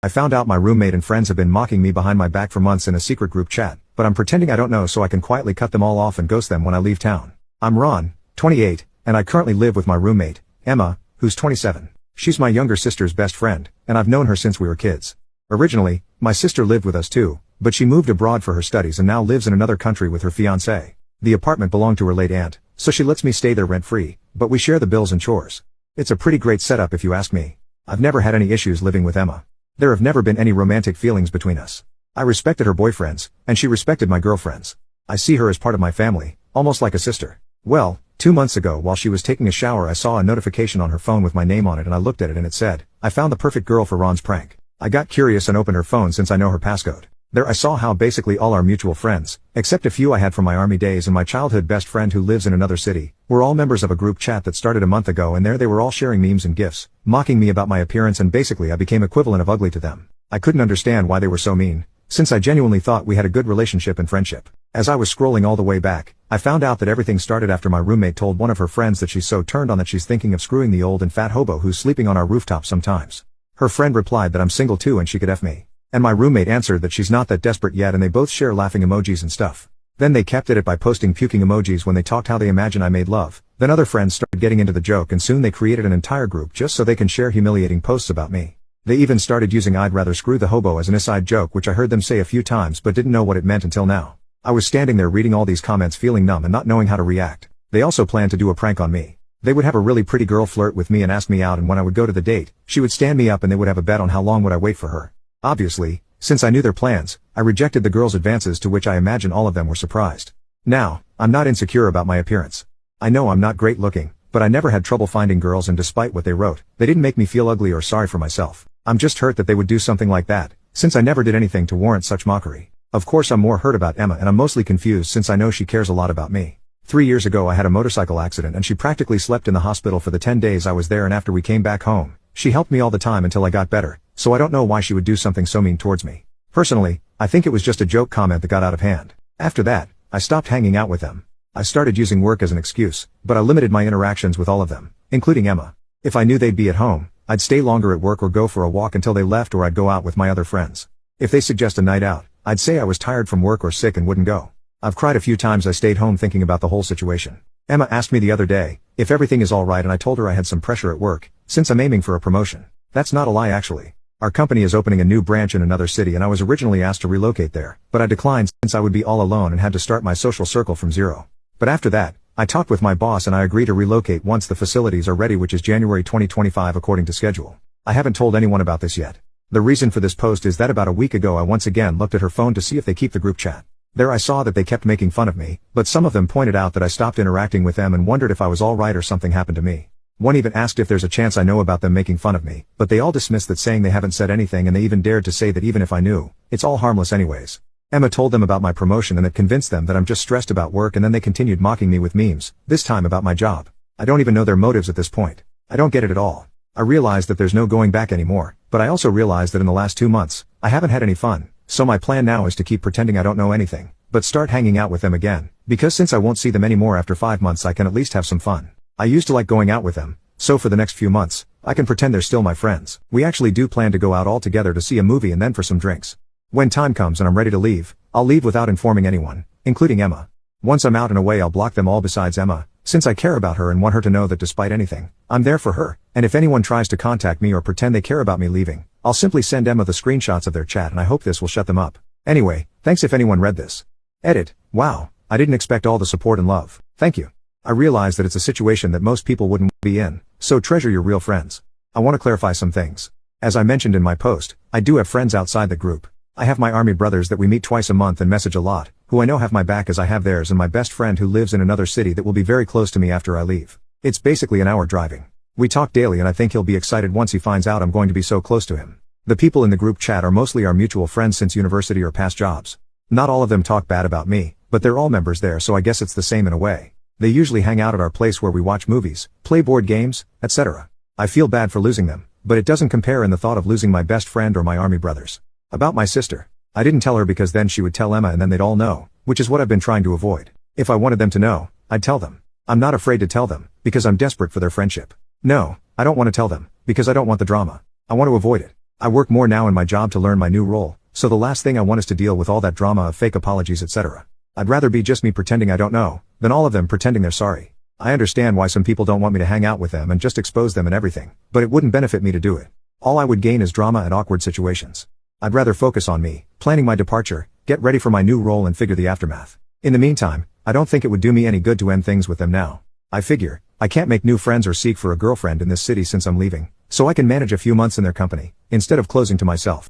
I found out my roommate and friends have been mocking me behind my back for months in a secret group chat, but I'm pretending I don't know so I can quietly cut them all off and ghost them when I leave town. I'm Ron, 28, and I currently live with my roommate, Emma, who's 27. She's my younger sister's best friend, and I've known her since we were kids. Originally, my sister lived with us too, but she moved abroad for her studies and now lives in another country with her fiancé. The apartment belonged to her late aunt, so she lets me stay there rent-free, but we share the bills and chores. It's a pretty great setup if you ask me. I've never had any issues living with Emma. There have never been any romantic feelings between us. I respected her boyfriends, and she respected my girlfriends. I see her as part of my family, almost like a sister. Well, 2 months ago while she was taking a shower I saw a notification on her phone with my name on it and I looked at it and it said, "I found the perfect girl for Ron's prank." I got curious and opened her phone since I know her passcode. There I saw how basically all our mutual friends, except a few I had from my army days and my childhood best friend who lives in another city, were all members of a group chat that started a month ago, and there they were all sharing memes and gifs, mocking me about my appearance, and basically I became equivalent of ugly to them. I couldn't understand why they were so mean, since I genuinely thought we had a good relationship and friendship. As I was scrolling all the way back, I found out that everything started after my roommate told one of her friends that she's so turned on that she's thinking of screwing the old and fat hobo who's sleeping on our rooftop sometimes. Her friend replied that I'm single too and she could F me. And my roommate answered that she's not that desperate yet, and they both share laughing emojis and stuff. Then they kept at it by posting puking emojis when they talked how they imagine I made love. Then other friends started getting into the joke and soon they created an entire group just so they can share humiliating posts about me. They even started using "I'd rather screw the hobo" as an inside joke, which I heard them say a few times but didn't know what it meant until now. I was standing there reading all these comments feeling numb and not knowing how to react. They also planned to do a prank on me. They would have a really pretty girl flirt with me and ask me out, and when I would go to the date, she would stand me up and they would have a bet on how long would I wait for her. Obviously, since I knew their plans, I rejected the girls' advances, to which I imagine all of them were surprised. Now, I'm not insecure about my appearance. I know I'm not great looking, but I never had trouble finding girls, and despite what they wrote, they didn't make me feel ugly or sorry for myself. I'm just hurt that they would do something like that, since I never did anything to warrant such mockery. Of course I'm more hurt about Emma, and I'm mostly confused since I know she cares a lot about me. 3 years ago I had a motorcycle accident and she practically slept in the hospital for the 10 days I was there, and after we came back home, she helped me all the time until I got better, so I don't know why she would do something so mean towards me. Personally, I think it was just a joke comment that got out of hand. After that, I stopped hanging out with them. I started using work as an excuse, but I limited my interactions with all of them, including Emma. If I knew they'd be at home, I'd stay longer at work or go for a walk until they left, or I'd go out with my other friends. If they suggest a night out, I'd say I was tired from work or sick and wouldn't go. I've cried a few times I stayed home thinking about the whole situation. Emma asked me the other day if everything is alright, and I told her I had some pressure at work, since I'm aiming for a promotion. That's not a lie actually. Our company is opening a new branch in another city and I was originally asked to relocate there, but I declined since I would be all alone and had to start my social circle from zero. But after that, I talked with my boss and I agreed to relocate once the facilities are ready, which is January 2025 according to schedule. I haven't told anyone about this yet. The reason for this post is that about a week ago I once again looked at her phone to see if they keep the group chat. There I saw that they kept making fun of me, but some of them pointed out that I stopped interacting with them and wondered if I was alright or something happened to me. One even asked if there's a chance I know about them making fun of me, but they all dismissed that, saying they haven't said anything, and they even dared to say that even if I knew, it's all harmless anyways. Emma told them about my promotion and it convinced them that I'm just stressed about work, and then they continued mocking me with memes, this time about my job. I don't even know their motives at this point. I don't get it at all. I realize that there's no going back anymore, but I also realize that in the last 2 months, I haven't had any fun, so my plan now is to keep pretending I don't know anything, but start hanging out with them again, because since I won't see them anymore after 5 months I can at least have some fun. I used to like going out with them, so for the next few months, I can pretend they're still my friends. We actually do plan to go out all together to see a movie and then for some drinks. When time comes and I'm ready to leave, I'll leave without informing anyone, including Emma. Once I'm out and away I'll block them all besides Emma, since I care about her and want her to know that despite anything, I'm there for her, and if anyone tries to contact me or pretend they care about me leaving, I'll simply send Emma the screenshots of their chat, and I hope this will shut them up. Anyway, thanks if anyone read this. Edit. Wow, I didn't expect all the support and love. Thank you. I realize that it's a situation that most people wouldn't be in, so treasure your real friends. I want to clarify some things. As I mentioned in my post, I do have friends outside the group. I have my army brothers that we meet twice a month and message a lot, who I know have my back as I have theirs, and my best friend who lives in another city that will be very close to me after I leave. It's basically an hour driving. We talk daily and I think he'll be excited once he finds out I'm going to be so close to him. The people in the group chat are mostly our mutual friends since university or past jobs. Not all of them talk bad about me, but they're all members there, so I guess it's the same in a way. They usually hang out at our place where we watch movies, play board games, etc. I feel bad for losing them, but it doesn't compare in the thought of losing my best friend or my army brothers. About my sister. I didn't tell her because then she would tell Emma and then they'd all know, which is what I've been trying to avoid. If I wanted them to know, I'd tell them. I'm not afraid to tell them, because I'm desperate for their friendship. No, I don't want to tell them, because I don't want the drama. I want to avoid it. I work more now in my job to learn my new role, so the last thing I want is to deal with all that drama of fake apologies etc. I'd rather be just me pretending I don't know, than all of them pretending they're sorry. I understand why some people don't want me to hang out with them and just expose them and everything, but it wouldn't benefit me to do it. All I would gain is drama and awkward situations. I'd rather focus on me, planning my departure, get ready for my new role and figure the aftermath. In the meantime, I don't think it would do me any good to end things with them now. I figure, I can't make new friends or seek for a girlfriend in this city since I'm leaving, so I can manage a few months in their company, instead of closing to myself.